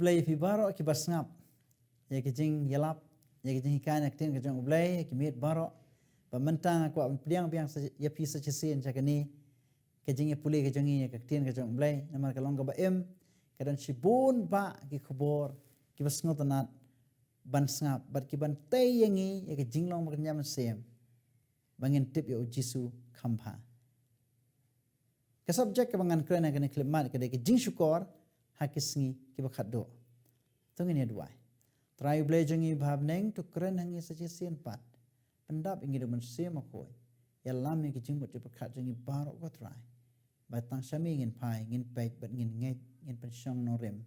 ublay fi baro ki basngap. Ya kijing yalap, ya kijing hikan aktin kajong ublay ki mit baro. Pamantang ako piang ya pi sa chisin chakani. Kajing ya puli kajong ya aktin kajong ublay namar kalong ka ba kadan sibun ba ki khobor ki basngot nat ban sngap bat ki ban tay yangi ya kijing long makanyam sem. Bangin tip ya ujisu khampa. Ka subject ka bangan krena kani klimat kadai kijing syukor hakisngi ki bakhat do. Tungin ya duai. Try ublay jangi bhabneng tu kren hangi sa chisin pat. Pendap ingi do man sem akoy. Ya lam ni kijing mut bakhat jangi barok ko try. Batang syami ngin pai ngin pek bat ngin ngej ngin pensyong norem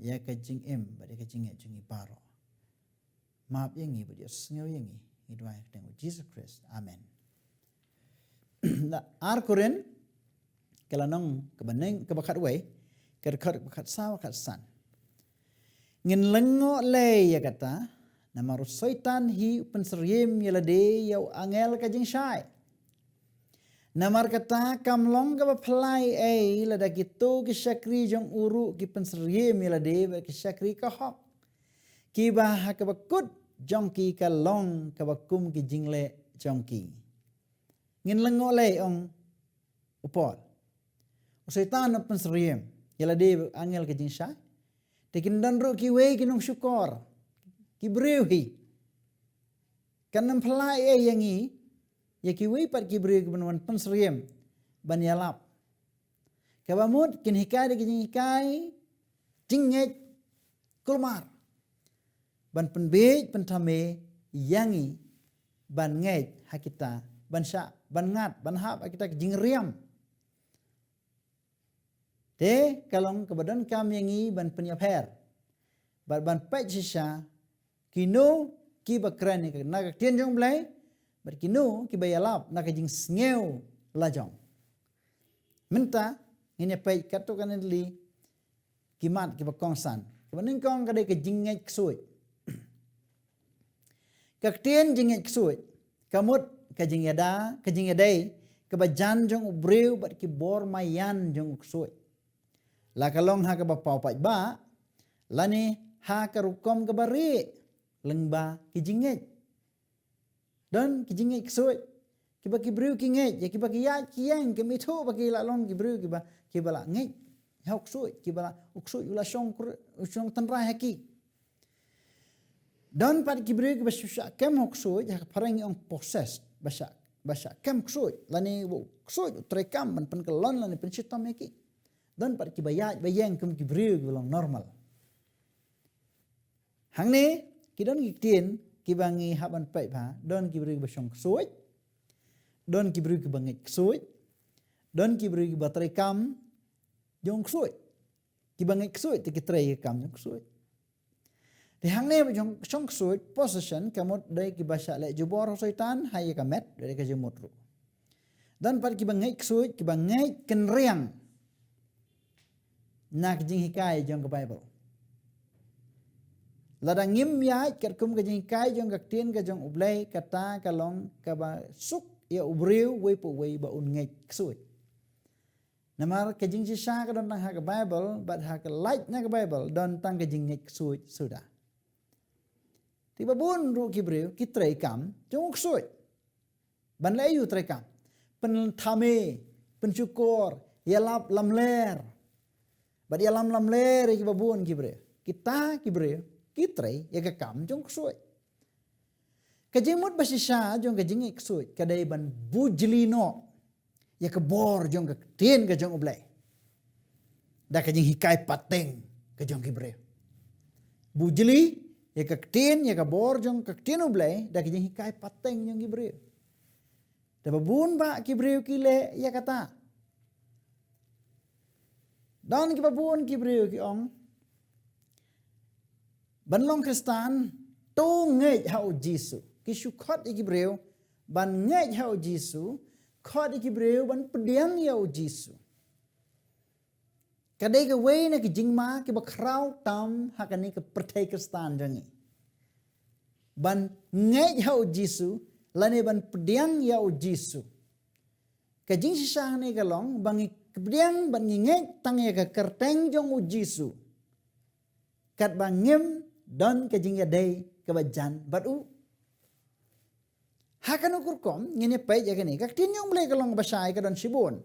ya kajing bade kajing jungi baro maap yangi bade sngew yangi idwai teng Jesus Christ amen. Na ar koren kalanong kebaneng kebakat we kerkat bakat saw kat san ngin lengo le ya kata namaru syaitan hi penseryem yalade yau angel kajing syai. Namar kata kamlong ka bapalay ay lada kito ki syakri jong uru ki penseryem ilade ba ki syakri ka hok. Ki bah ka bakut jong ki ka long ka bakum ki jingle jong ki. Ngin lengo le ong upol. Usaitan na penseryem ilade angel ki jing syai. Tekin danro ki we kinong syukor. Ki brewhi. Kanam palay ay yangi ya ki wei pat ki beri kebenuan penseryem ban yalap. Kabamut kin hikai ki hikai jinget kulmar. Ban penbej pentame yangi ban nget hakita ban syak ban ngat ban hap hakita jingriam. De kalong kebadan kam yangi ban penyaper. Ban pej sisa kino ki bakran ni nak tien jong blai berkinu ki bayalap nak jing sngew lajong. Minta ini pai katu kan li kimat ki bakongsan. Kebaning kong kadai ke jingek ksui. Kaktien jingek ksui. Kamut ka jingyada, ka jingyadai kebajan jong ubreu bat ki bor mayan jong ksui. La kalong ha ka bapau pat ba lani ha ka rukom ka bari lengba ki jingek. Dan kijingai ksoi kiba kibriu ki ngai ya kiba ki ya kiang ke mitho ba ki la long kibriu kiba la ngai ya ksoi kiba uksoi ula shong tanrai haki dan pat kibriu kiba susha kem ksoi ya parang ong proses basa kem ksoi lani ksoi trekam ban pen kelon lani pen sitam haki dan pat kiba ya bayang kem kibriu kiba long normal hang ni kidon gitin kibangi haban pai ba don kibri basong ksoi don kibri kibangi ksoi don kibri batrai kam jong ksoi kibangi ksoi tikitrai kam jong ksoi de hangne jong song ksoi possession kamot dai kibasha le jubor syaitan hay kamet dari ka jumutru dan par kibangi ksoi kibangi kenriang nak jing hikai jong ka Bible. Ladang ngim ya kat kum ka jing kai jong ka tien ka jong ublay kata kalong ka ba suk ya ubriu we po we ba un ngai ksui. Namar ka jing sisa ka don tang ha ka Bible but ha ka light na ka Bible don tang ka jing ngai ksui sudah. Tiba bun ru ki briu ki trai kam jong ksui. Ban lai yu trai kam. Pen thame pen syukur yalap lamler. Ba yalam lamler ki babun ki briu. Kita ki briu kitrai ya ka kam jong ksoi. Kajimut basisa jong kajing ksoi kadai ban bujlino ya ka bor jong ka tien ka jong ublay. Da kajing hikai pateng ka jong kibre. Bujli ya ka tien ya ka bor jong ka tien ublay da kajing hikai pateng jong kibre. Da babun ba kibre kile ya kata. Dan ki babun kibre ki ong banlong Kristan tu ngej hau Jisu. Kishu khot iki breu ban ngej hau Jisu, khot iki breu ban pediang hau Jisu. Kadai ke wei na ki jingma ki bakrau tam hakani ke pertai Kristan jangi. Ban ngej hau Jisu, lani ban pediang hau Jisu. Ka jing sisa ni kalong bangi pediang ban ngej tang ya ka kerteng jong Jisu. kat bangim don ke jing ya day ke bajan batu. Hakan ukur kom ngene pai ya kene kak tin yong blai kalong basai ka don sibon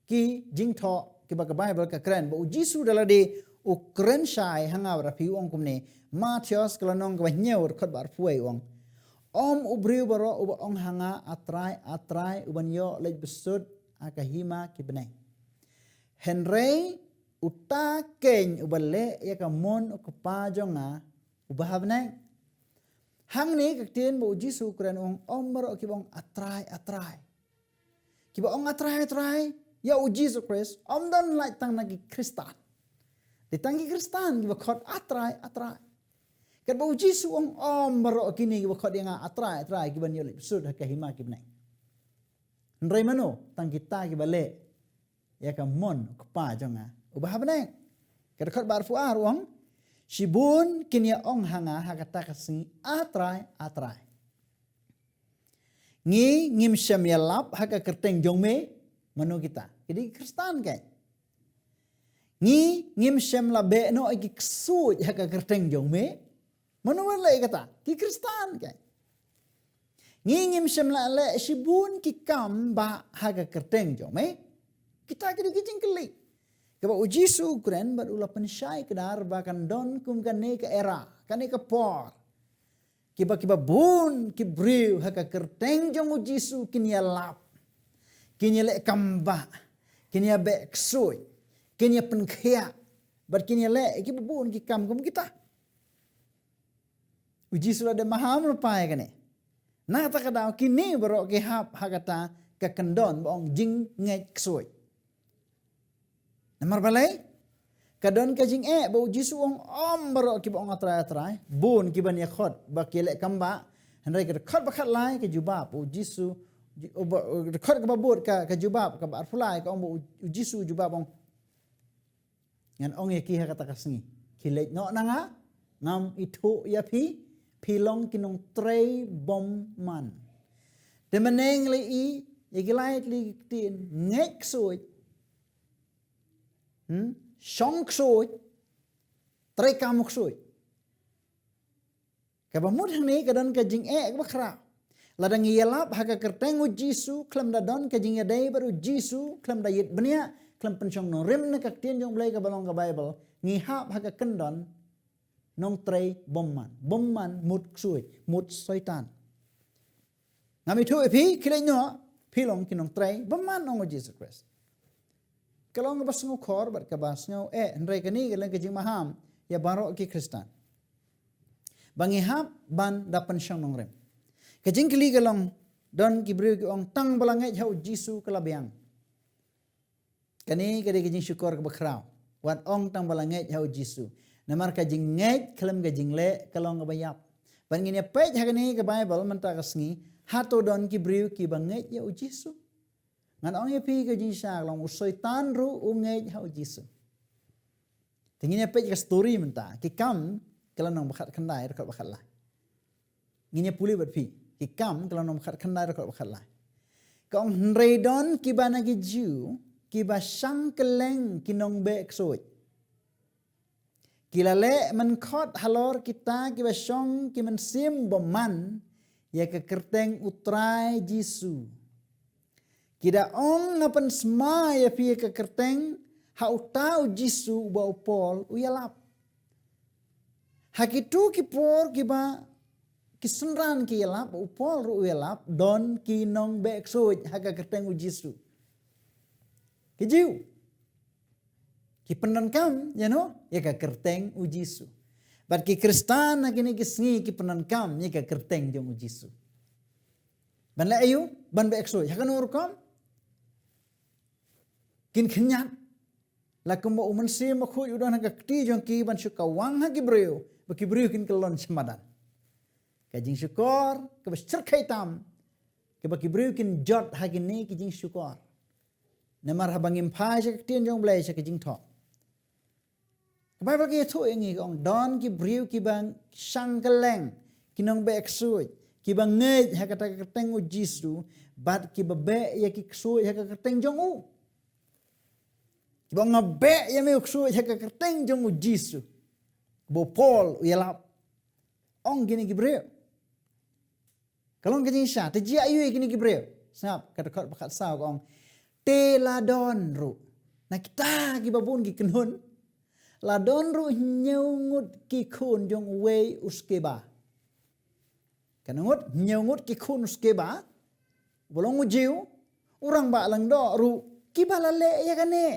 ki jing tho ki ba ka Bible ka kren ba Jisu dala de ukren sai hangaw ra pi ong kumne Matius kalanong ka nyeur khot bar puai ong ubriu baro uba ong hanga atrai uban yo lej besud akahima ki benai Henry uta ken ubale ya ka mon ukpa jonga ubah benai hang ni kaktin bo Jisu kren ong baro ki bong atrai ki ba ong atrai ya Jisu Christ dan lai tang nagi Kristan ditangi Kristan ki ba khot atrai kat ba Jisu ong baro kini ki ba khot yang atrai ki ban yo besud akahima ki benai Henry mano tang kita ki bale ya ka mon ukpa jonga ubah benai kat khot bar fu arwang Sibun kinya ong hanga hakata kasi atrai. Ngim syam yalap haka kerteng jongme manu kita. Jadi Kristen kan. Ngim syam labe no iki ksut haka kerteng jongme manu wala kata. Ki Kristen kan. Ngim syam la le sibun ki kam ba haka kerteng jongme kita kini kijing kelik. Kaba Jisu kren bat ula pensyai kedar bahkan don kum kane ke era kane ke por kiba bun kibriu haka kerteng jong Jisu kinya lap kinya le kamba kinya be ksoi kinya penkhia bat kinya le kiba bun ki kam kum kita Jisu ada maham lepai kane na ta kadau kini baro ki hap hakata ke kendon bong jing ngai ksoi Namar balai kadon kajing bau Jisu baro ki bong atrai bun ki ban yakhot ba ki le kamba handai ke khot ba khat lai ke jubab bau Jisu khot ke babut ka jubab ka bar fulai ka bau Jisu jubab ngan ong ki ha kata kasngi ki le no nanga ngam itu ya pilong kinong trei bom man de meneng le i igilait li tin ngek suit Song ksoi, trai kamuk ksoi. Kabamud hang kadon kajing bakra. Ladang yelap haka kerteng Jisu klam dadon kajing yadai baru Jisu klam dayit benia klam pensyong no rim na kaktian jong blai ka balong ka Bible ngihap haka kendon nong trai bomman mut ksoi mut soitan. Ngami tu epi kilai nyo pilong kinong trai bomman nong Jesus Christ. Kalau nggak basngo kor ber kabasngo Henry kani galang kajing maham ya baro ki Kristen. Bangihap ban dapan syang nongrem. Kajing kili galang don kibriu ki ong tang balangai jau Jisu kelabiang. Kani kajing syukur ke bakrau. Wat ong tang balangai jau Jisu. Namar kajing ngai kelam kajing le kalau nggak bayap. Ban ngini pej hakani ke Bible mentakasngi hato don kibriu ki bangai jau Jisu. Ngan ong yepi ke jinsa long usoitan ru ungej hau Jisu. Tingin pej ke story menta ki kam kelanong bakat khandai rekot bakat lai. Ngine puli bat pi ki kam kelanong bakat khandai rekot bakat lai. Ka ong Henredon ki bana ki Jew ki ba sang keleng kinong be ksoi. Kilale men khot halor kita ki ba syong ki men sim boman ya ke kerteng utrai Jisu. Kida ong ngapan sma ya pia ke kerteng hau tau Jisu bau pol uyalap. Hakitu ki por ki ba kisenran ki yalap upol ru uyalap don ki nong be ksoj haka kerteng Jisu. Kijiu. Ki penan kam ya no ya ka kerteng Jisu. Bat ki Kristan na kini kisngi ki penan kam ya ka kerteng jong Jisu. Ban la ayu ban be ksoj hakan urkom kin kenyat la kumbo uman sim ko udan ka ti jong ki ban syuka wang ha gibreu ba gibreu kin kelon semadan kajing syukur ke bescer kaitam ke ba gibreu kin jot ha gini kijing syukur namar ha bangim phai sa ti jong blai sa kijing tho Bible ki thu ngi ong don gibreu ki bang sangkeleng kinong be eksui ki bang ngej ha kata keteng Jisu bat ki babe ya ki ksui ha ka keteng jong u Bang ngabe ya me uksu ya ka kerteng jong Jisu. bopol uyalap ong gini gibreu kalong gini sha te ji ayu gini gibreu snap kadakot bakat saw ong te ladon ru na kita gi babun gi kenhun ladon ru nyeungut ki khun jong wei uskeba kanangut nyeungut ki khun uskeba bolong ujiu urang ba lang do ru ki balale ya kane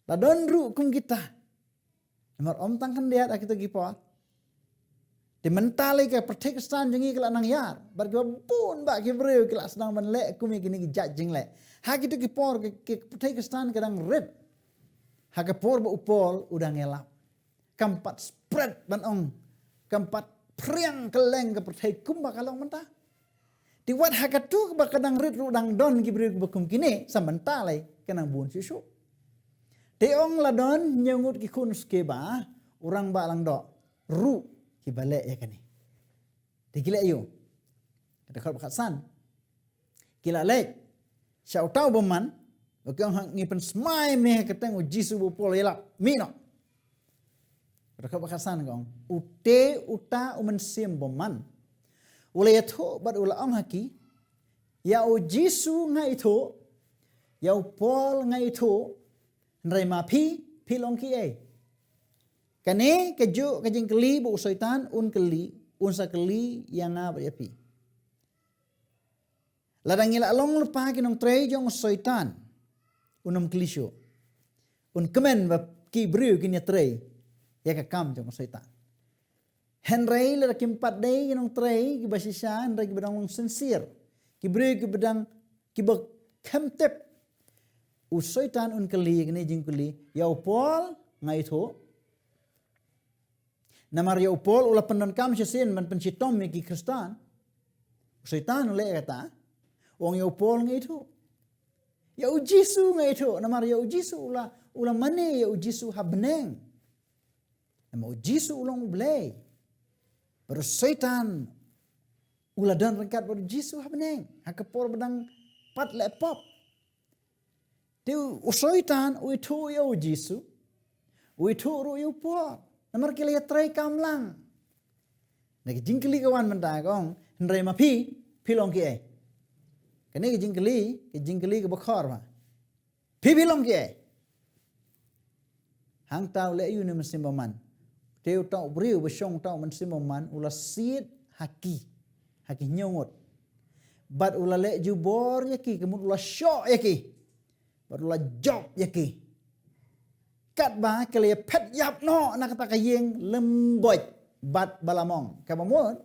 ladon ru kum kita Nomor om tangkan lihat kita gipot. Di mentali ke Pakistan jengi kela nang yar. Bagi pun bak kibreu kela sedang menlek kumi gini gijat jeng lek. Hak itu gipor ke Pakistan kadang red. Hak gipor ba upol udah ngelap. Kampat spread ban ong. Kampat priang keleng ke Pakistan ba kalong mentah. Di wat hak tu ba kadang red udang don kibreu bakum kini samentali kenang bun susu. Teong ladon nyengut ki kun skeba orang ba lang do ru ki balik ya kani. Digile yo. Kada khat bakat san. Kila lek. Syau tau beman bakang hang ngi pen smai me keteng jisu bu pol yelap mino. Kada khat bakat san gong. Ute uta umen sim beman. Ule yatho bad ula ong haki ya o jisu ngai tho ya o pol ngai tho Nrai ma pi long ki e. Kane keju kajing keli bu syaitan un keli un sa keli yang apa ya pi. Ladang ila long lepa ki nong trei jong syaitan unam kelisyo. Un kemen ba ki briu ki nya trei ya ka kam jong syaitan. Henry la kimpat dei ki nong trei ki basisa henry ki bedang sincere. Ki briu ki bedang ki ba kemtep Usaitan un keli kene jing keli yau pol ngai tho namar yau pol ula pendon kam sesin man pensitom ki Kristan Usaitan ule kata wong yau pol ngai tho yau Jisu ngai tho namar yau Jisu ula mane yau Jisu habneng namar Jisu ulong blei baru Satan ula dan rengkat baru Jisu habneng hakapor bedang pat lepop Tiu usaitan uitu yau Jisu, uitu ru yau po. Namar kila ya try kamlang. Nagi jingkeli kawan mentagong, hendrai ma pi long ki e. Kani jingkeli ke bakar ma. Pi long ki e. Hang tau le yu ni mesim baman. Tiu tau briu besyong tau mesim baman ula sit haki nyongot. Bat ula le jubor yaki kemud ula syok yaki. Barulah job yaki. Kat ba kali pet yap no nak kata kayeng lemboy bat balamong. Kabamon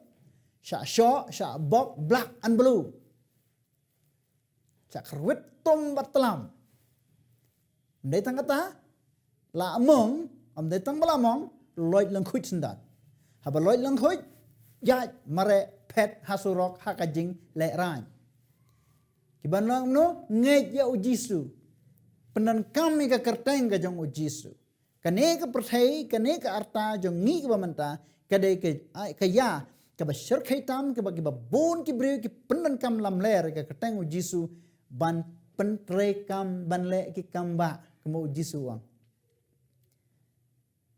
syak syok syak bok black and blue. Syak kerwit tom bat telam. Ndai tang kata la among am dai tang balamong loy lengkuit sendat. Haba loy lengkuit ya mare pet hasurok hakajing le ran. Kiban lang no ngej ya ujisu. Penan kami ke kerteng ke jong Jisu. Kane ke perthai, kane ke arta jong ngi ke bamanta, kade ke ya, ke basyar kaitam, ke bagi babon ki briu ki penan kam lam ler ke kerteng Jisu ban pentre kam ban le ki kamba ke mo Jisu wang.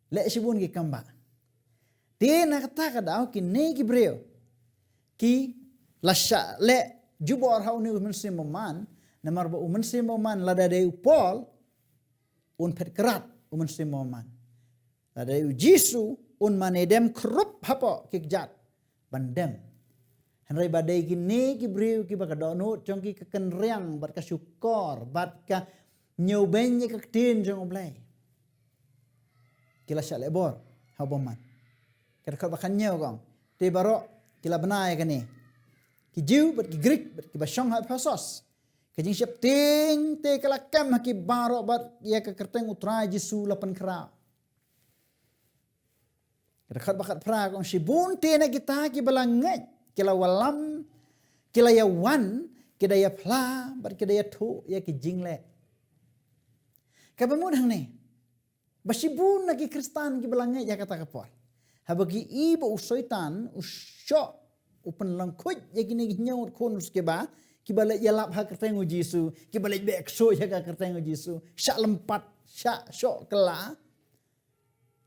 Le sibun ki kamba. Dia nak kata kadau ki ne ki briu ki lasya le jubor hau ni mensim man. Namar ba uman simoman lada de upol un pet kerat uman simoman lada de Jisu un manedem krup hapo kikjat bandem henry badai gini ki briu ki baka donut jong ki kekenriang bat ka syukor bat ka nyobenye ka tin jong oblay kila syak lebor haboman kada bakan nyo gong te baro kila benai kani ki jiu bat ki grik bat ki basyong ha pasos Kajing siap ting te kelakam haki barok bat ya ke kerteng utrai Jisu lapan kera. Dekat bakat pra kong sibun te na kita ki balanget kila walam kila ya wan kida ya pla bat kida ya tu ya ki jingle. Kabamud hang ni. Basibun na ki Kristan ki balanget ya kata kapor. Habagi ibu usaitan usyok upen langkut ya kini nyawut konus ke ba kibalik yalap ha kerteng Jisu, kibalik bekso ya ka kerteng Jisu, syak lempat, syak syok kela.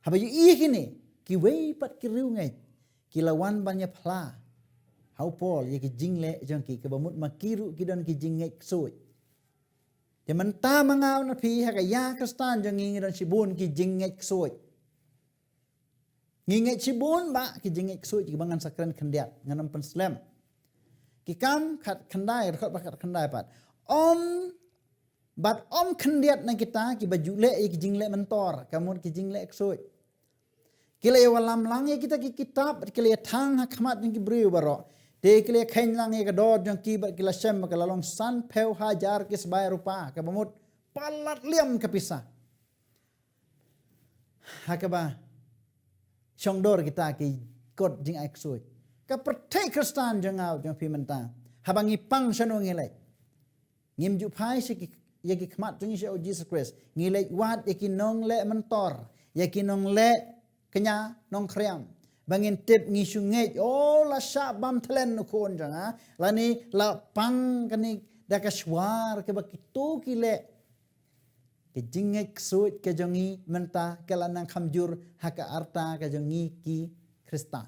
Haba yu kini ki wei pat ki riu ngai ki lawan banyak pla. Hau Paul ye ki jingle jong ki bamut makiru ki don ki jingai soi. Dia mentah mangau na pi ha ka ya Kristan jong ngi don sibun ki jingai soi. Ngingai sibun ba ki jingai soi ki bangan sakran kendiat nganam penslam. Ki kam khat khandai khat ba khat khandai pat. Bat kendiat na kita ki baju le ki jingle mentor kamun ki jingle soi. Kila ya walam lang ya kita ki kitab kila ya thang ha khamat jong ki briu baro. De kila khain lang ya kador jong ki bat kila sem kala long san peu hajar ki sebai rupa ka bamut palat liam kapisa. Hakaba Syongdor kita ki kot jing ai ksui. Ka pertai Kristan jangau jang pi mentang. Habangi pang sanu ngilai. Ngim ju pai si ya ki khmat jing si Jesus Christ. Ngilai wat ya ki nong le mentor. Ya ki nong le kenya nong kriam. Bangin tip ngisu ngej. Oh la sya bam telen nu kon jang ha. Lani la pang kani dakaswar ke bakitu ki le. Ke jingek suit ke jongi menta ke lanang khamjur haka arta ke jongi ki Kristan.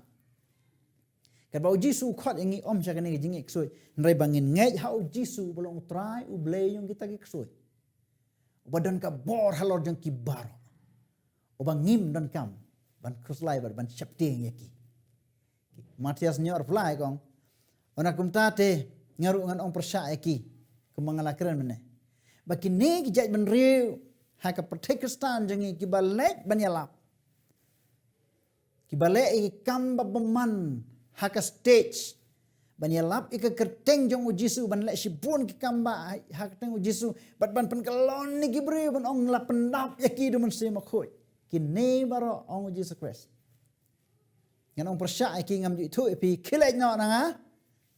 Ke bau Jisu khot yangi syakani ke jingek suit. Nrai bangin ngej hau Jisu belong try u blay yung kita ki suit. Badan ka bor halor jong ki baro. Ubang ngim dan kam ban kruslai ban syapting yaki. Matias nyor fly kong. Ona kumtate ngaru ngan ong persya yaki. Kemangalakran meneh. Baki ni ki jaj ban riu haka pertai Kristan jangi ki balek ban yalap. Ki balek i kam baman haka stage ban yalap i ka kerteng jong ujisu ban lek sibun ki kamba haka teng ujisu bat ban penkalon ni ki briu ban ong la pendap yaki du men sema khoi. Ki ne baro ong Jesus Christ. Ngan ong persya ki ngam ju itu pi kilek no nanga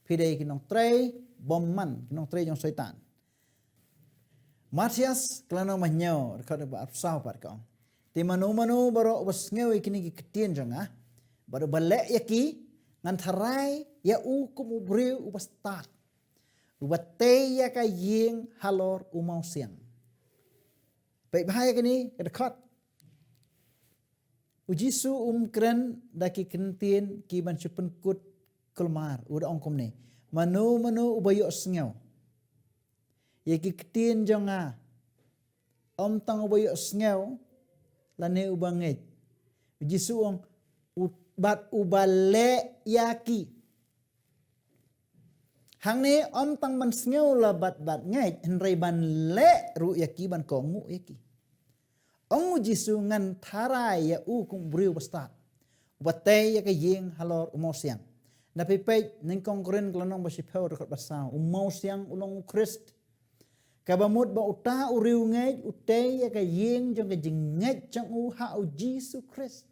pi dei ki nong trei bomman ki nong trei jong syaitan. Matias kelana mahnyo dekat ba afsau pat kau. Ti manu baro was ngeu kini ki ketien janga. Baro balek yaki ngan tharai ya u kum ubriu ubastat. Ubate ya ka ying halor umau siang. Baik bahaya kini dekat. Ujisu kren daki kentien ki ban supenkut kelmar udah ongkom ni. Manu ubayo sngeu. Yaki ketien jonga tang ubayo sngeu lane ubangej Jisu ong bat ubale yaki hang ni tang ban sngeu la bat ngej henrei ban le ru yaki ban kongu yaki ong Jisu ngan tharai ya kum briu bastat batay ya ka yeng halor umau siang na pipay ning kongkren klanong basipeu dekat basau umau siang ulong Krist. Kabamut ba uta uriu ngej utay ya ka yeng jong ka jingej jong u ha u Jesus Christ.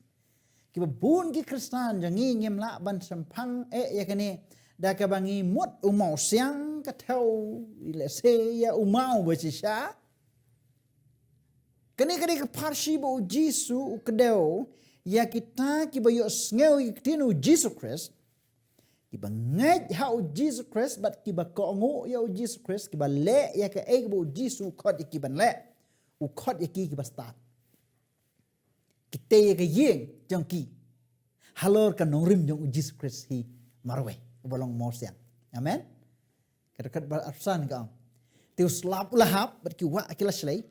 Kiba bun ki Kristan jong ngim la ban sampang ya kani da ka bangi mut umau siang ka tau ile se ya umau ba sisha. Kani ka parsi ba u Jesus u kedeu ya kita kiba yo ngeu kitinu Jesus Christ. Kiba ngej ha u Jesus Christ but kiba kongu ya u Jesus Christ kiba le ya ka bo Jesus khot kiba le u khot kiba start kite ya ka yeng jong ki halor ka norim jong u Jesus Christ hi marwe bolong mosian amen kat ba afsan ka tiu slap lahap but ki wa akila slay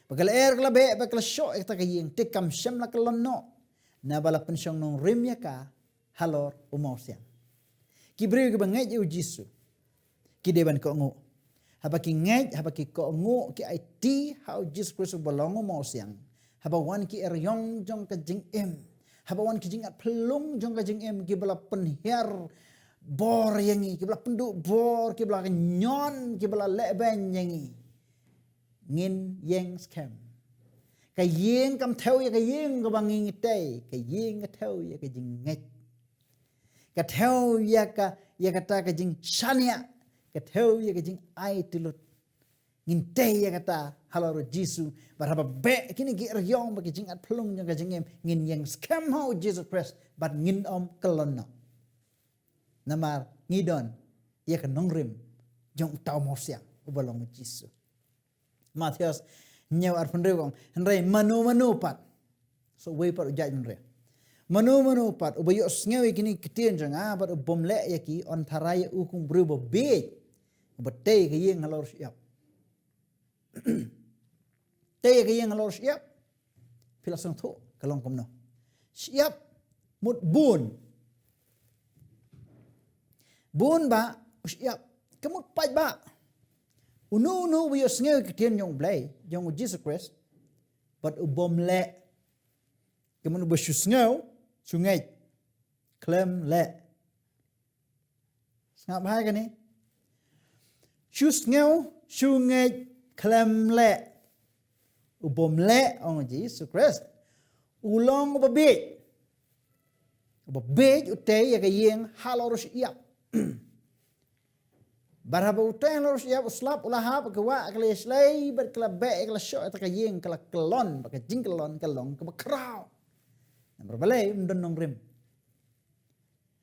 bagal kala be bakala sho ta ka yeng te kam shem la kala no na bala pensyong nong rim ya ka halor u mosian ki briu ki bangej u Jisu ki deban ko ngo haba ki ngej haba ki ko ngo ki IT how Jesus Christ bolongo mo siang haba wan ki eryong jong ka jing haba wan ki jing at pelung jong ka jing ki bala penhiar bor yangi ki bala penduk bor ki bala nyon ki bala leben yangi ngin yeng scam ka yeng kam theu ya ka yeng ka banging te ka yeng ka theu ya ka jing ngej ka theu ya kata ka jing shania ka theu ya ka jing ai tilut ngin te ya kata halor Jisu baraba be kini gi ryong ba ka jing at plung jang ka jing ngin yang scam how Jesus Christ but ngin kelonno namar ngidon ya ka nongrim jong tau mosia ubalong Jisu Matias nyaw ar pendrewong henrei manu pat So way pat ujaj menre. Manu pat ubayo sngewi kini ketien janga pat bomle yaki on taraya ukung brubo be. Batay kayeng halor siap. Tay kayeng halor siap. Pilasang tho kalong komno. Siap mut bun. Bun ba siap. Kamut paj ba. Unu ubayo sngewi ketien jong blay jong Jesus Christ. Pat ubomle. Kamu bersusngau sungai klem le. Ngap hai kan ni? Susngau sungai klem le. Ubom le ong Jesus Christ. Ulong ubabit. Ubabit utay ya kayeng halorus iap. Barhaba utay halorus iap uslap ulahap kawa kaleslay ber kelabe kelasyo at kayeng kelon baka jingkelon kalong kebakrau. Berbalai mendon nong rim.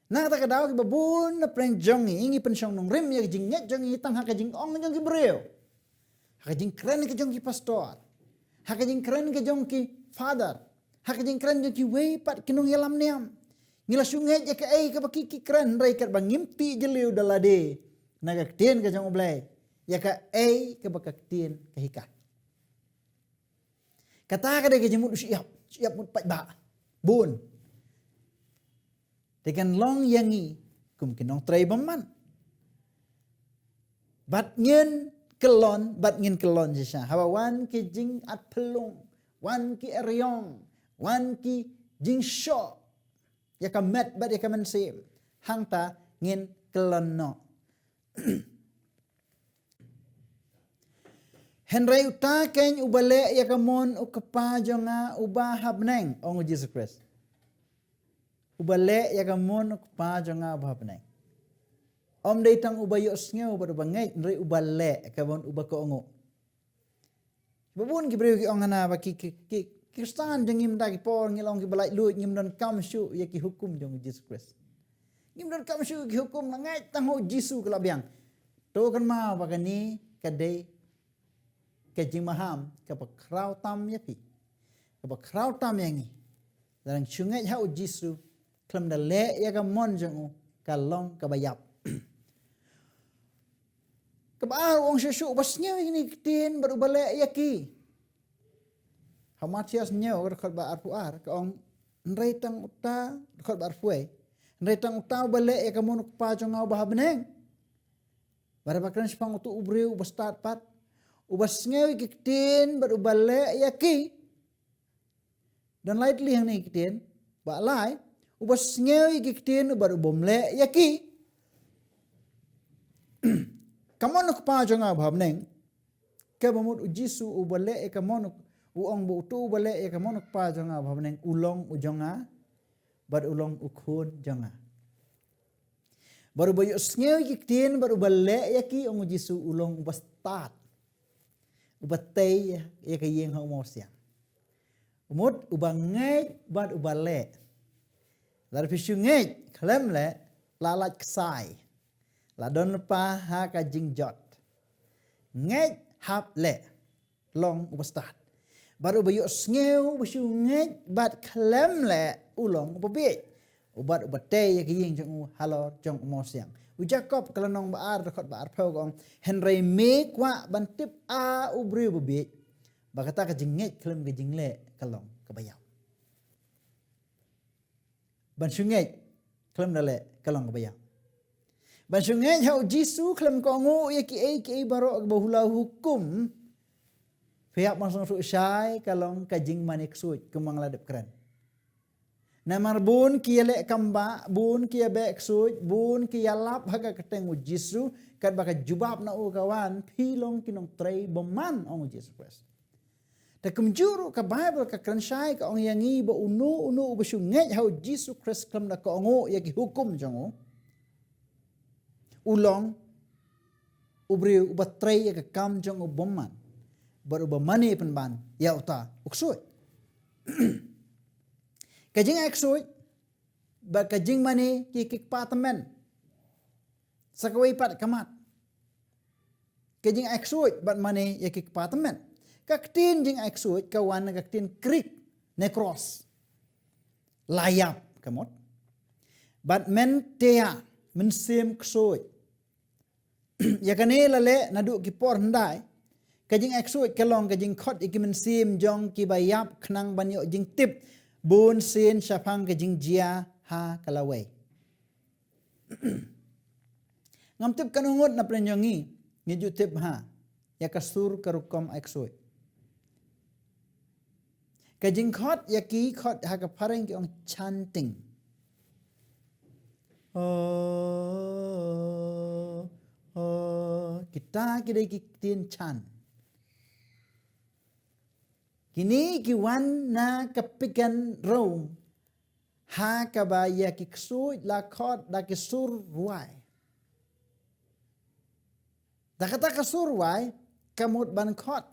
Nak tak kadau ki babun na preng jongi ingi pensyong nong rim ya jing nget jongi tang ha jing ong jong ki breu. Ha jing keren ke jong ki pastor. Ha jing keren ke jong ki father. Ha jing keren jong ki wei pat kinong yalam niam. Ngila sungai ya ke ai ke baki ki keren rai kat bangimti jeliu dalade. Naga ketien ke jong oblai. Ya ke ai ke bakak tien ke hikat. Kata ka de ke jemut siap mut pat ba. Bun. Tekan long yangi kum kinong tray baman. Bat ngin kelon sisa. Hawa wan ki jing at pelung, wan ki eryong, wan ki jing sho. Ya ka met bat ya ka mensim. Hang ta ngin kelon no. Henry uta ken ubale ya kamon ukapa jonga ubahab neng ong Jesus Christ. Ubale ya kamon ukapa jonga ubahab neng. Om datang ubayo sngew pada bangai nri ubale kamon ubako ongo. Babun ki breu ki ong ana ba ki Kristan jengim da ki por ngilong ki balai lut ngim don kam syu ya ki hukum jong Jesus Christ. Ngim don kam syu ki hukum ngai tang ho Jesus kelabiang. To kan ma ba kani kadai kajing maham kepakrau tam yapi kepakrau tam yangi dan sungai hau jisu klam da le ya ka mon jong kalong kabayap kebar wong sesu basnya ini tin baru bale yaki hamatias nyo rekhot ba arpuar ka ong nreitang uta rekhot ba arpuai nreitang uta bale ya ka mon pa jong au bahabneng barabakran spang utu ubreu bastat pat ubas ngewi kiktin berubale yaki dan lightly yang ni kiktin ba lai ubas ngewi kiktin berubomle yaki kamon ko pa jonga bhabneng ke bamut ujisu ubale e kamon uong bu tu ubale e kamon ko pa jonga bhabneng ulong ujonga bar ulong ukhun jonga baru bayu ngewi kiktin berubale yaki ong ujisu ulong ubastat ubatay ya kayeng ha umosya. Umut ubangai bat ubale. Dar pisungai klem le lalat ksai. Ladon pa ha ka jingjot. Ngai hap le long ubastat. Baru bayu sngew pisungai bat klem le ulong ubabit. Ubat ubatay ya kayeng jong halor jong umosya. Jacob kelanong baar rekod baar pogong Henry me kwa bantip a ubri bubi bakata ka jinget klem ke jingle kalong kebayau ban sungai klem dale kalong kebayau ban sungai hau jisu klem ko ngo ya ki baro bahula hukum pihak masang su syai kalong ka jing manik suit kemang ladep keren namar bun kia le kamba bun kia bek suit bun kia lap haga keteng jisu kat baka jubab na u kawan pilong kinong tray beman ong Jesus Christ. Ta kumjuru ka Bible ka kransyai ka ong yangi ba unu basunget hau Jesus Christ kam na ka ongo yaki hukum jango. Ulong ubri ubatray ka kam jang ubeman. Baru bemani penban ya uta uksut. Kajing eksoy ba kajing mani kikik patamen sakawai pat kamat kajing eksoy bat mani yakik patamen kaktin jing eksoy kawan kaktin krik necros layap kamot but men tea men sim ksoi ya kane lale nadu ki por ndai kajing eksoi kelong kajing khot ikimen sim jong ki bayap khnang banyo jing tip bun sin syapang kajing jia ha kalawai ngam tip kanungut na prenyongi ngeju tip ha ya kasur karukom eksoi kajing khot ya ki khot ha ka pareng ki ong chanting kita kidai ki tin chan kini ki wan na kapikan Rome ha kabaya ki ksui la khot da ki sur ruai da kata ka sur ruai kamut ban khot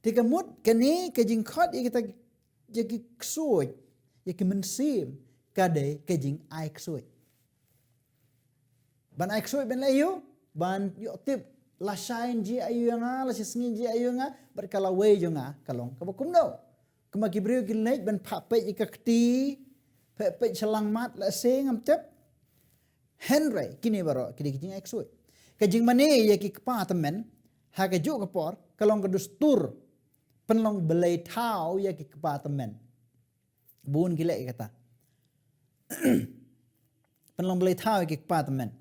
ti kamut kini kajing khot ya kita ya ki ksui ya ki mensim kade kajing ai ksui ban ai ksui ben layu ban yo tip la shain ji ayu nga la sisngi ji ayu nga berkala we jo nga kalong kabakum no kema kibriu kilnai ban pha pe ikakti pe chalang mat la se ngam tep henry kini baro kidi kijing eksui kajing mane ya ki kpa temen ha ka ju ka por kalong ka dustur penlong belai tau ya ki kpa temen bun gile kata penlong belai tau ya ki kpa temen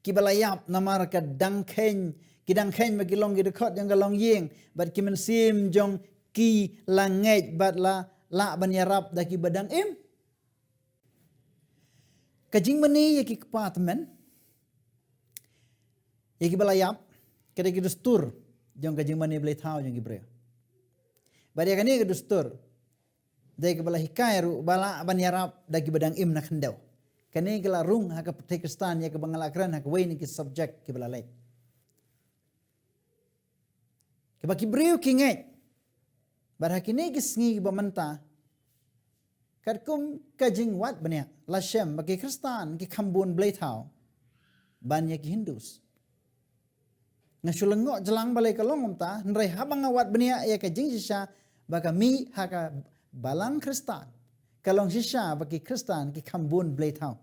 ki balayap namar ka dangkhen kidang khen bagi long gi dekot yang galong yeng bat ki mensim jong ki langej bat la banyarap da ki badang im kajing mani ya ki kpa temen ya ki balayap kada ki dustur jong kajing mani belai tau jong ki bre bat ya kani ki dustur dai ki bala hikai ru bala banyarap da ki badang im na khendau kani gala rung ha ka Pakistan ya ka bangalakran ha ka way ni ki subject ki bala lai ke baki briu ki ngai bar hakini ki sngi ki bamanta kadkum kajing wat banya la shem baki Kristan ki khambun blai thau ban ya ki Hindus ngasulengo jelang balai kalong umta nrai habang wat banya ya ka jing sisa baka mi ha ka balang Kristan kalong sisa baki Kristan ki khambun blai thau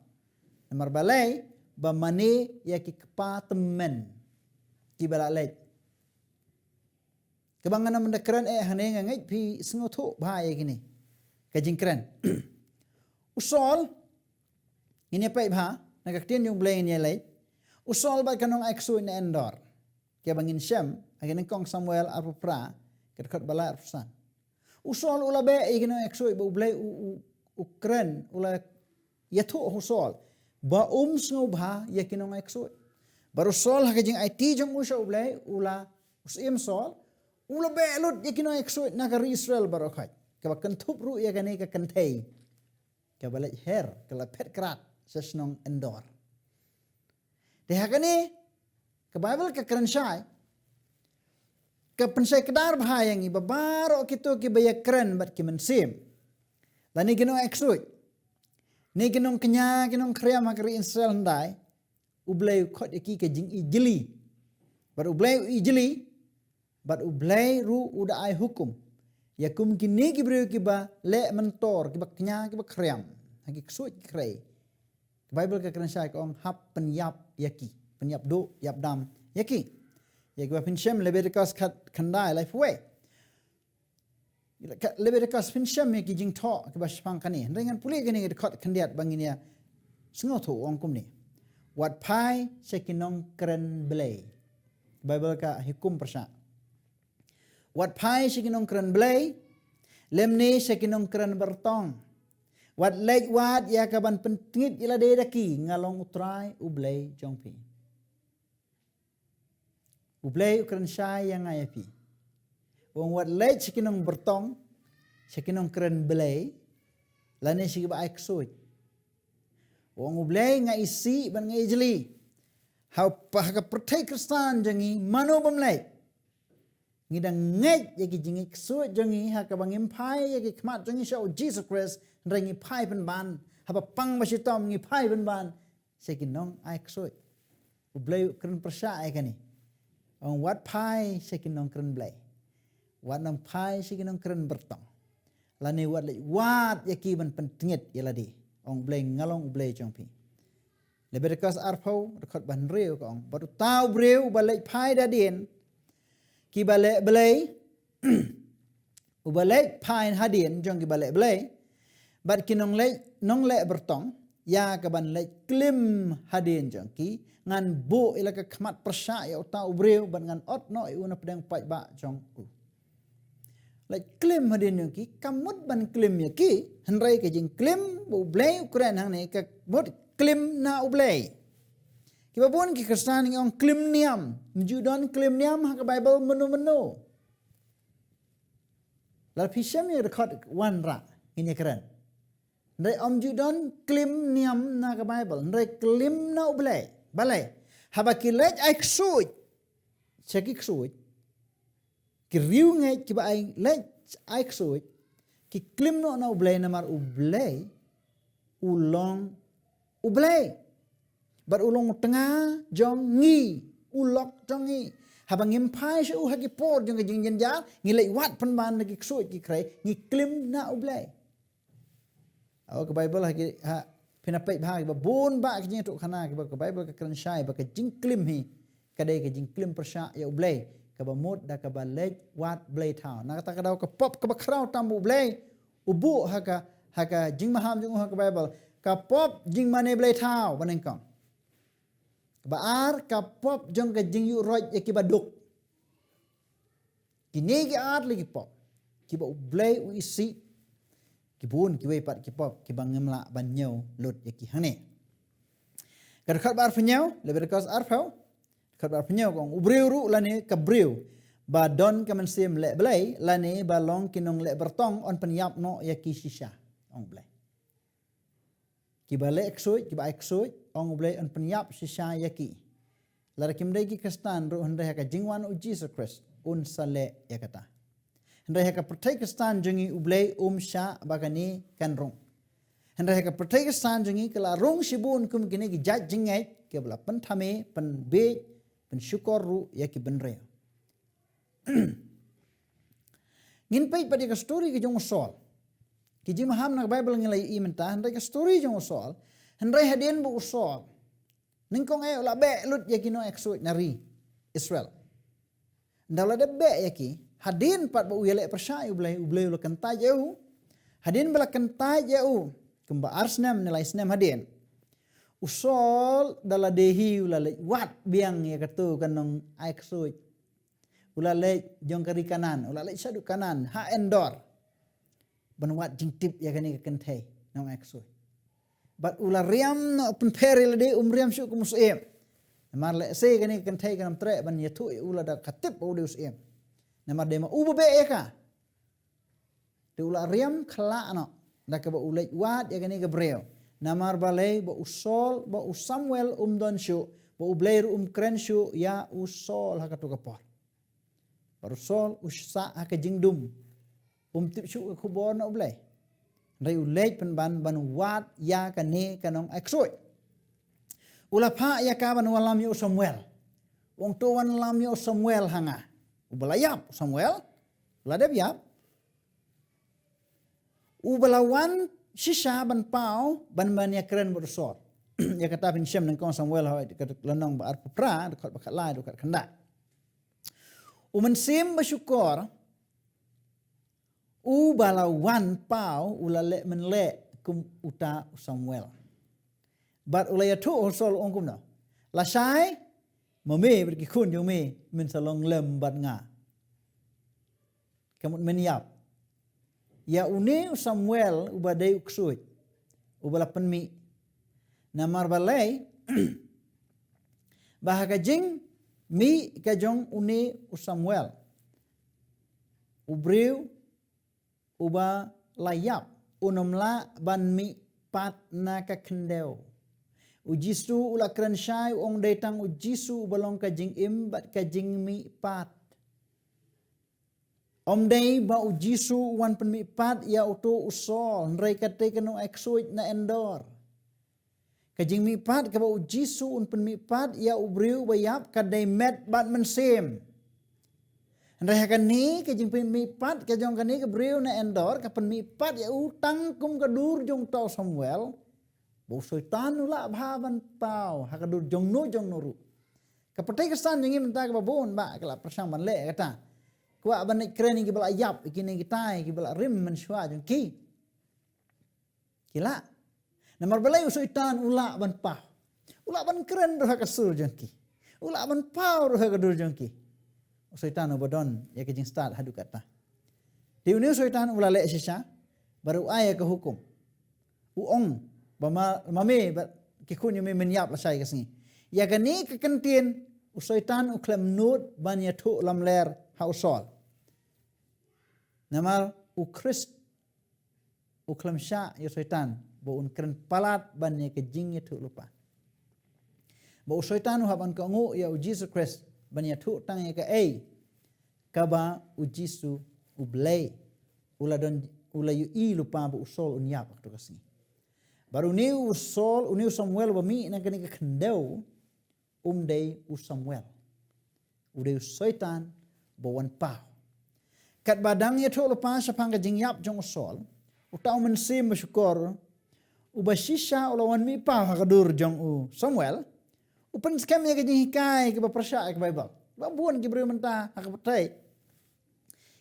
nomor balai ba mane ya ki kpa temen ki bala lai kebangan mendekran hane ngai pi sngotu bahaya gini kajing keren usol ini apa ibha nagaktin yung blay ni lai usol ba kanong eksu ni endor ke bangin shem agin kong Samuel arupra kedkot bala arsan usol ula be igino eksu bu blay ukren ula yathu usol ba sngo bha yakinong eksu baru sol kajing IT jong usol blay ula usim sol ula belut yakino eksuit nagari Israel barokai kaba kentup ru ya kani ka kentei kaba lek her kala pet krat sesnong endor deha kani ke Bible ka krenshai ke pensai kedar bahayang iba baro kito ki baya kren bat ki mensim lani gino eksuit ni ginong kenya ginong kriya makari Israel ndai ublay khot iki ka jing ijli bar ublay ijli bat ublay ru uda ai hukum yakum kini ki brio ki ba le mentor ki ba knya ki ba kriam hagi ksut krei Bible ka kran sai ong hap penyap yaki penyap do yap dam yaki ya ki ba pinshem Leviticus khandai life way Leviticus pinshem ki jing tho ki ba spang kani dengan puli kani ki khot khandiat banginia sngotu ong kum ni wat pai sekinong kren blay Bible ka hukum persa wat pai sekinong keren blay lemni sekinong keren bertong wat lek wat ya kaban pentingit ila de daki ngalong utrai ublay jongpi ublay keren syai yang ayapi wong wat lek sekinong bertong sekinong keren blay lani sigiba aiksut wong ublay nga isi ban nga ijli how pahaka pertai Kristan jangi mano bamlay ngidang ngai yaki jingi ksu jangi ha ka bangim pai yaki kmat jangi shau Jesus Christ rangi pai pen ban haba pang basitom ngi pai pen ban sekinong ai ksu ublay kren persya ai kani ong wat pai sekinong kren blay wat nang pai sekinong kren bertong lani wat yaki ban pentingit yaladi ong blay ngalong blay jong pi Leviticus arpau record ban reu ka ong baru tau breu balai pai dadin ki balai blay ubalai pai hadin jong ki balai blay bat kinong le bertong ya ka ban le klim hadin jong ki ngan bo ila ka khmat persya ya tau breu ban ngan ot no una pedang pai ba jong ku like klim hadin yang ki kamut ban klim ya ki henrai ke jing klim bu blay ukuran hang ne ka bot klim na ublay ki babon ki Kristen ong klim niam judon klim niam ha ka Bible menu la pisam ya record wan ra ini keren ndai om judon klim niam na ka Bible ndai klim na ublay balai haba ki lej ai ksuj cheki ksuj ki riu ngai ki ba ai lej ai ksuj ki klim no na ublay namar ublay ulong ublay bar ulong tengah jong ngi ulok jong ngi haba ngim pai shu hagi por jong jing jen ja ngi lej wat pan ban ki ksuj ki krai ngi klim na ublay aw ka Bible hagi ha pinapai bahag ba bon ba ki tu khana ki ba ka Bible ka kran shai ba ka jing klim hi kadai ka jing klim persya ya ublay ka ba mot da ka ba lej wat blay thau na ta ka daw ka pop ka ba kraw tam ublay ubu haka jing maham jing ha ka Bible ka pop jing mane blay thau baneng kong ba ar ka pop jong ka jing yu roj ya ki ba duk kini ki ar lagi pop ki ba ublay u isi ki bun ki wei pat ki pop ki bangem la ban nyau lut ya ki hane ka khat bar phnyau Leviticus arphau khat bar phnyau kong ubreu ru lani ka breu ba don ka man sim le blai lani ba long kinong le bertong on penyap no ya ki shisha ong blai ki ba le eksoi ki ba eksoi ong blai on penyap shisha ya ki lar kim dai ki Kristen ru handai ka jingwan u Jesus Christ un sale ya kata Hendai haka pertai Kristen jungi ublay sha bagani kan rong. Hendai haka pertai Kristen jungi kala rong sibun kum kini ki jaj jingai ke bela pen thame pen be pen syukur ru ya ki benre. Ngin pai pada ka story ki jong sol. Ki jim ham nak Bible ngilai i menta hendai ka story jong sol. Hendai hadien bu sol. Ningkong ayo la be lut ya ki no eksut nari Israel. Ndala de be ya ki hadin pat ba uyale persya ublay ula kentai jauh hadin bela kentai jauh kemba arsnam nilai snam hadin usol dala dehi ulale wat biang ya katu kanong ai ksuj ulale jong kari kanan ulale sadu kanan ha endor ban wat jingtip ya kani kentai nong ai ksuj bat ula riam no pen peril de riam syu kumusem mar le se kani kentai kanam tre ban yatu ula da katip udeus em namar dema ubu be eka de ula riam khla no da ka ba ulai wat ya gani gabriel namar balai ba usol ba Samuel don shu ba ublair kren shu ya usol ha ka to ka por baru sol usa ha ka jingdum tip shu ka khubor na ublai dai ulai pen ban wat ya ka ne kanong aksoi ula pha ya ka ban walam yo Samuel wong to wan lam yo Samuel hanga ubalayap Samuel ladep yap ubalawan shisha ban pau ban ya keren bersor ya kata bin syam nang Samuel ha kata lanong ba arpra dekat bakat lai dekat kendak umen sim bersyukur ubalawan pau ulale menle kum uta Samuel bat ulayatu sol ongkum no lasai mame berkikun jong me men salong lem bat nga kamut meniap ya une Samuel ubadai uksuj ubala penmi namar balai bahaga jing mi kajong une Samuel ubriu uba layap unomla ban mi pat na ka kendeu ujisu ula kran syai ong datang ujisu balong ka jing im bat ka jing mi pat om dei ba ujisu wan pen mi pat ya auto usol nrai kate kanu eksuit na endor ka jing mi pat ka ba ujisu un pen mi pat ya ubriu bayap ka dai met bat mensem Rehakan ni ke jing mipat ke jong kani ke beriu na endor ke pen mipat ya utang kum ke dur jong tau Samuel. Bo syaitan ula bhaban pau ha ke dur jong nuru. Ke petai kesan jing minta ke babon ba ke la persang ban le kata. Kuak ban kren ki bala yap ikini kita ki bala rim men syua jong ki. Kila. Namar balai syaitan ula ban pau. Ula ban keren roh ke sur jong ki. Ula ban pau roh ke dur jong ki. Syaitan obadon ya ke jing start hadu kata. Di uniu syaitan ulale sisa baru aya ke hukum. Uong bama mame ke kunyu me menyap lasai ke sini. Ya gani ke kentin syaitan uklam nut ban ya thu lam ler hausol. Namal Christ uklam sya ya syaitan bo un keren palat ban ya ke jing ya thu lupa. Bo syaitan haban ka ngu ya Jesus Christ banyak tu tang ya ke kaba ujisu ublay uladon ulayu lupa bu usol unyap waktu kasini baru ni usol uniu Samuel bami nak kini ke kendau day Samuel udai syaitan bawan pau kat badang ya tu lupa sapang ke jingyap jong usol utau mensim bersyukur ubasisha ulawan mi pau hakadur jong Samuel upan skam ya ke hikai ke baprasya ke Bible. Babun ki beri mentah hak petai.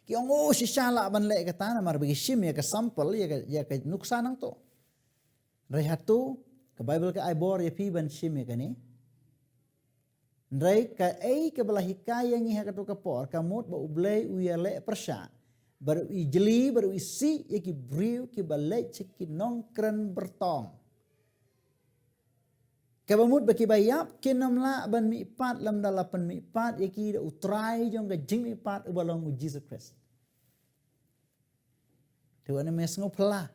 Ki ongo si sala ban le kata namar bagi sim ya ke sampel ya ke nuksan ang to. Rehatu ke Bible ke aibor ya pi ban sim ya ke ni. Ndrai ka ke bala hikai yang iha ke por kamut ba ublay uya le persya. Baru ijeli baru isi ya ki briu ki balai ki nongkren bertong. Kabamut baki bayap kinamla ban mipat lam dalapan mipat yaki da utrai jong ga jing mipat ubalong Jesus Christ. Tu ane mes ngopla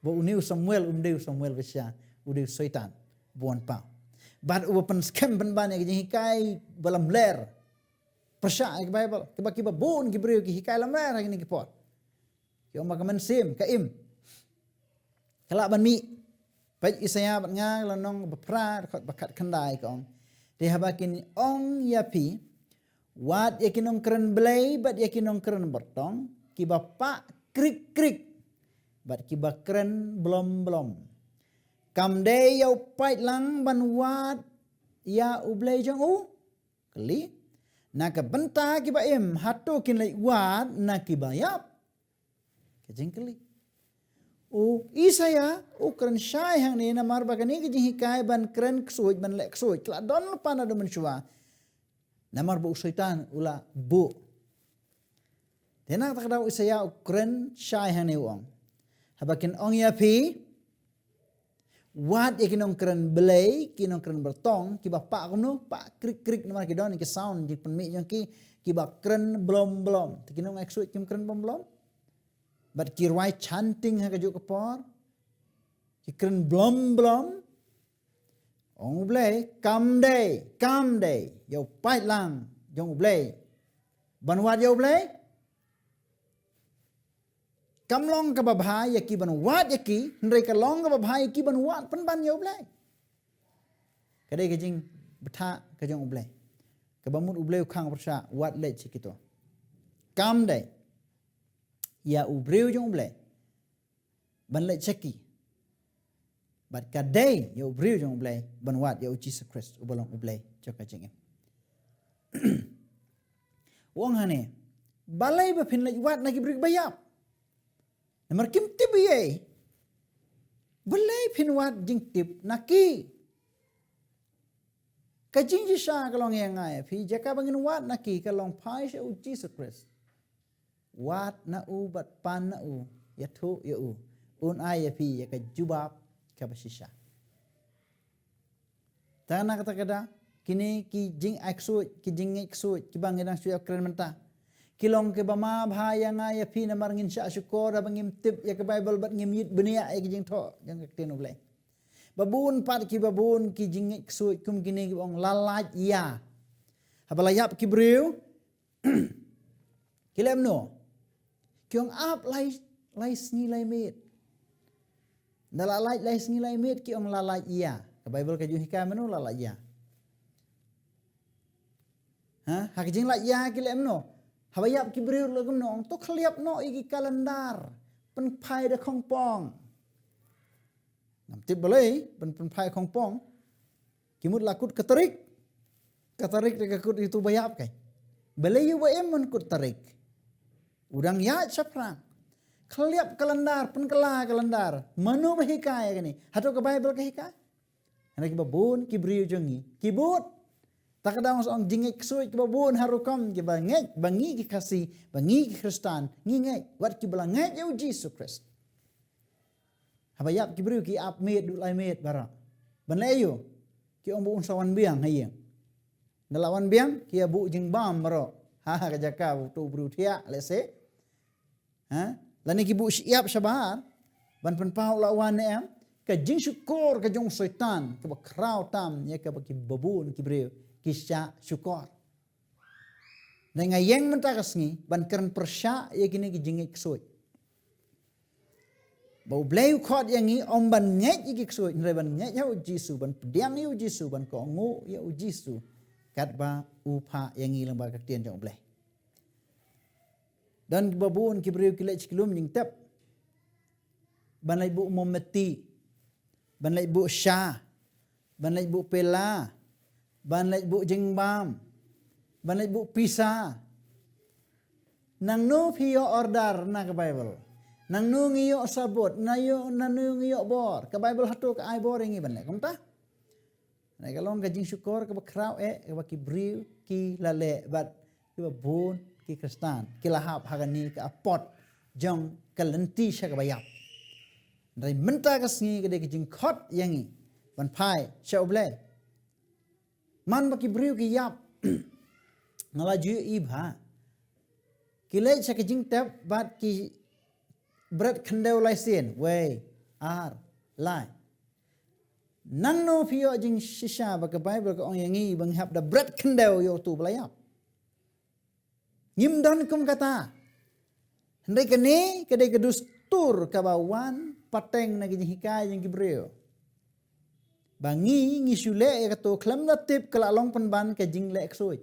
bo uniu Samuel Samuel besya udiu syaitan buan pau. Ban uban scam ban ya jing hikai balam ler. Persya ke Bible ke baki babon ki beriu ki hikai lam ler ngini ki pot. Ki omba kamen sim kaim. Kala ban mi baik Isaya batnga lanong bapra bakat kendai kong. Dia bakin ong yapi wat yakinong keren belai bat yakinong keren bertong ki bapa krik krik bat ki bakren belum. Kam de yau pait lang ban wat ya ublai jong keli na ka benta ki ba em hatu kin lai wat na ki bayap kejeng keli. Isaya keren syai hang ni namar bagani ke jing hikai ban keren ksuj ban lek ksuj kla don lupa na do mensyua namar bu syaitan ula bu tenak tak daw Isaya keren syai hang ni wong habakin ong ya pi wat ikinong keren belai kinong keren bertong ki bapa kuno pak krik krik namar ki don ki sound di penmi yang ki ba keren belum tikinong eksuj kim keren belum. But kirwai chanting ha kajuk kapor. Kikren blom. Ong ublay kam day. Yau pait lang jong ublay. Banwat yau ublay. Kam long ka babhay yaki banwat yaki. Hendray ka long ka babhay yaki banwat ban yau ublay. Kadai kajing betha kajong ublay. Kabamut ublay ukang persya wat let cikito. Kam day. Ya ubreu jong ublay. Ban le ceki. But kadai ya ubreu jong ublay. Ban wat ya Jesus Christ ubalong ublay. Joka jengem. Wong hane. Balai ba pin le wat na ki brik bayap. Namar kim tip ye. Balai pin wat jing tip naki. Kajing jisa kalong yang ay. Pi jaka bangin wat naki kalong pai sa Jesus Christ. Wat na bat pan na ya tu ya un ay ya pi ya ka jubab ka basisya. Tana kata kada kini ki jing aksu ki jing aksu ki bangin suya keren menta. Kilong ke bama bahaya nga ya pi na marngin sya syukur bangim tip ya ka Bible bat ngim yit benia ya ki jing tho jang ka tenu blay. Babun pat ki babun ki jing aksu kum kini ki ong lalat ya. Habalayap ki breu kilem no. Kiong ap lai sngi lai mit. Dala lai sngi lai mit kiong lalai iya. Ka Bible ka juhika menu lalai iya. Ha, hakijing lai iya kilem no. Habayap kibriu lagam nong to khliap no igi kalendar pen phai de khong pong. Nam tip balai pen phai khong pong kimut lakut katarik de kakut itu bayap kai. Balai yu em mun kut tarik. Udang ya saprang. Khliap kalendar pen kalendar manu bahikai gani. Hato ke Bible kahikai. Ana kibabun kibriu jongi kibut. Takadang seorang jingik suit kibabun harukom kibangit bangi ki kasih bangi ki Kristen ngingai wat kibalangai ya Jesus Christ. Habayap kibriu ki ap met du lai met barang. Banlayu ki ong bu sawan biang hayeng. Dalawan biang ki abu jing bam baro. Ha kajaka tu bru tia lese. Ha lani ki bu siap sabar ban pen pau lawan em ka jing syukur ka jong syaitan ka bakrau tam ya ka baki babun kibriu kisya syukur. Dengan yang mentakasngi ban keren persya ya kini ki jingik suit. Bau bleu khot yang ni om ban nget iki suit ndai ban nget ya Jisu ban pediang ya Jisu ban ko ngu ya Jisu kat ba upa yang ni lembah kaktian jong bleh. Dan babun kibriu kilek ciklum jing tep. Ban lai bu mometi. Ban lai bu syah. Ban lai bu pela. Ban lai bu jengbam. Ban lai bu pisa. Nang no pio order na ke Bible. Nang no ngiyo sabot. Nanu ngiyo bor. Ke Bible hatu ke ai bor ingi ban lai. Kumta? Nah kalau ka jing syukur ke bakrau ke baki briu ki lale bat ki babun ki Kristen ki lahap hagani ke apot jong kalenti sya ke bayap. Dari menta kasngi ke de ki jing khot yangi ban pai sya oble. Man baki briu ki yap ngalaju ibha. Kile sya ke jing tep bat ki berat kendau laisen we ar lai. Nang no pio jing shisha baka Bible ka ong yangi bang hap da berat kendau yo tu belayap. Nyimdan kum kata. Hendai kene kedai kedustur kabawan pateng na gini hikai yang kibreo. Bangi ngisule ya kato klam na tip kalalong penban ka jing le eksoy.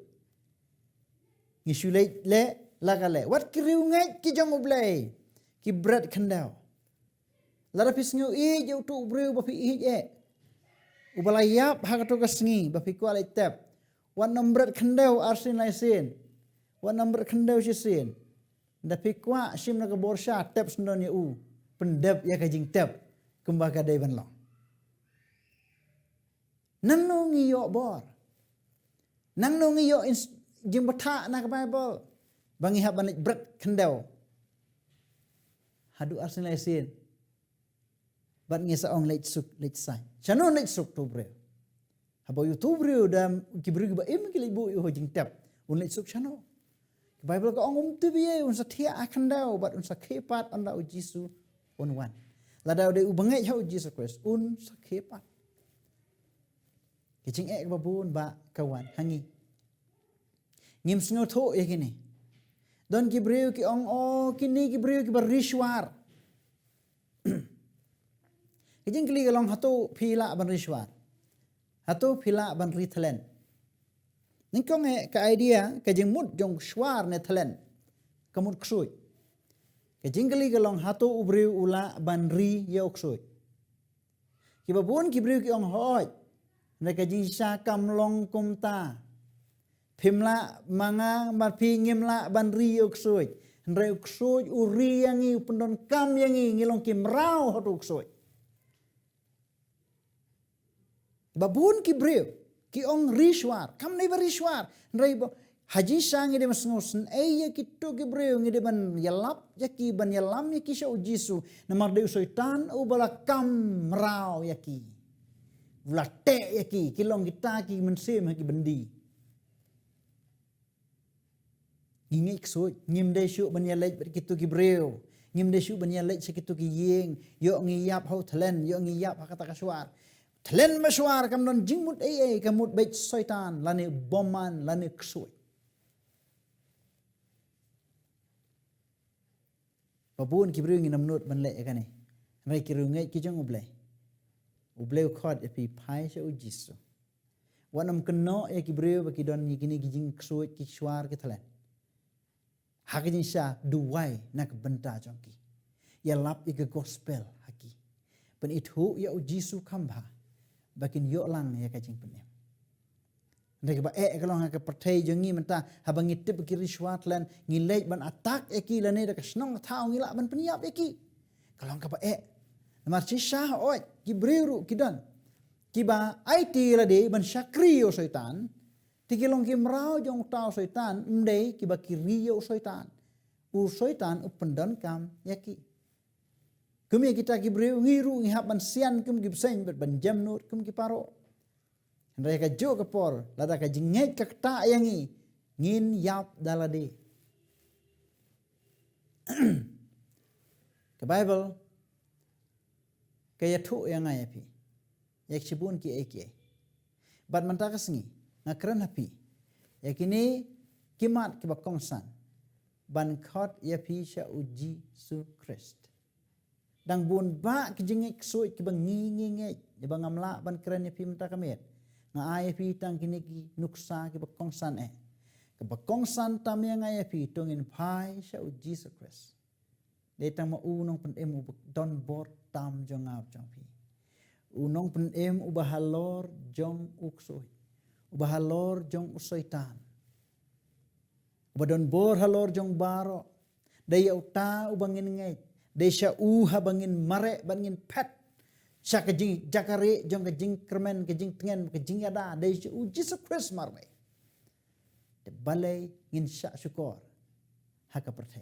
Ngisule le lagale. Wat kiriu ngai ki jong ublay. Ki berat kendau. Lara pisngu i jau tu breu bapi i Ubalayap hakato kasngi bapi ku alai tep. Wan nombret kendau arsin laisin. Wan nombret kendau sisin. Dapi kwa sim na ka borsha tep sendon ya u. Pendep ya kajing tep. Kumbah kadai ban long. Nang no ngiyo bor. Nang no ngiyo jing bata na ka Bible. Bangi hap banit bret kendau. Hadu arsin laisin. Bat ngisa ong leit suk leit sai. Chano leit suk tu bre. Habo yu tu bre dam kibru ba em ki ibu yu hojing tep. Un leit suk chano. Bible ka ong tu biye un sa thia akan dau bat un sa kepat anda u Jisu un wan. Ladau de u bangai hau Jisu Christ un sa kepat. Kicing ek babun ba kawan hangi. Ngim sngo tho ye kini. Don kibru ki ong kini kibru ki berishwar. Kejing kali galong hatu pila ban rishwar. Hatu pila ban ritalen. Ningkong ka idea kejing mut jong shwar ne talen. Kamut ksui. Kejing kali galong hatu ubriu ula ban ri ye oksui. Kibabun kibriu ki ong hoi. Ne kejing sha kamlong kumta. Pimla manga marpi ngimla ban ri ye oksui. Ndre oksui uri yangi upendon kam yangi ngilong kimrau hatu oksui. Babun kibriu ki ong rishwar kam nei berishwar ndrai haji sang ide masngosen ya kitu kibriu ngide ban yalap yaki ban yalam yaki sha Jisu namar de syaitan u balakam rau yaki vlate yaki kilong kita ki mensem ki bendi ngingi kso ngim de shu ban yalaj kitu kibriu ngim de shu ban yalaj kitu ki yeng yo ngiyap hau thalen yo ngiyap kata kaswar Telen maswar kam don jingmut kamut bait syaitan lani boman lani ksui. Babun kibriu ngi namnut ban le kane. Rai kiru ngai ki jong ublai. Ublai khot epi pai sha u Jisu. Wanam keno kibriu ba ki don ni kini ki jing ksui ki swar ki telen. Hakijing sya duwai nak benta jongki. Ya lap ika gospel haki. Pen ithu ya ujisu kamba. Bakin yo lang ya kajing penem. Mereka ba kalau ngak pertai jongi menta habang ngitip ki riswat lan ngilej ban atak eki lan ne ka snong thau ngila ban peniap eki. Kalau ngak ba namar syah oi kibriru kidan. Kiba IT la de ban syakri yo syaitan. Tikilong ki mrau jong tau syaitan mdei kiba kiri yo syaitan. U syaitan upendan kam yaki. Kami kita kibriu ngiru ngihap ban sian kum gibsen ban jamnut kum ki paro. Mereka jo kepor, lada ka jingait ka kta yangi ngin yap dalade. Ke Bible kaya tu yang ay api. Yak sibun ki eki. Bat mantakas ngi ngakran api. Yakini kimat ki bakongsan. Ban khot yapi sya uji su Christ. Dang bun ba ki jingait ksoi ki bang ngi bang amla ban kran yapi mantakamet. Nga ayapi tang kiniki nuksa ki bakongsan Ke bakongsan tam yang ayapi tongin pai sya u Jesus Christ. Detang maunong penem u don bor tam jong ngap jong pi. Unong penem u bahalor jong uksoi. U bahalor jong usoitan. U badon bor halor jong baro. Daya uta u bangin ngait. Daya u habangin mare bangin pet. Sya kejing jakare jong kejing kermen kejing tengen kejing ada dari Jesus Christ marmai. De balai ngin sya syukur haka pertai.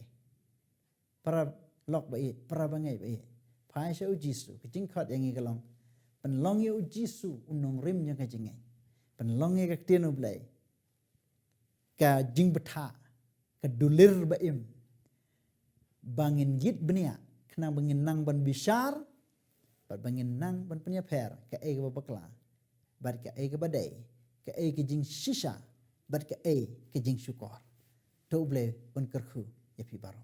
Para lok bai para bangai bai. Pai sya Jesus kejing khat yang ngigalong. Penlong ye Jesus unong rim yang kejing ngai. Penlong ye kaktian ublai. Ka jing betha ka dulir baim. Bangin yit benia kena bangin nang ban bisar. Bat bangin nang ban punya per ke ke babakla bat ke ke badai ke ke jing shisha bat ke jing syukur to ble ban kerhu ya pi baro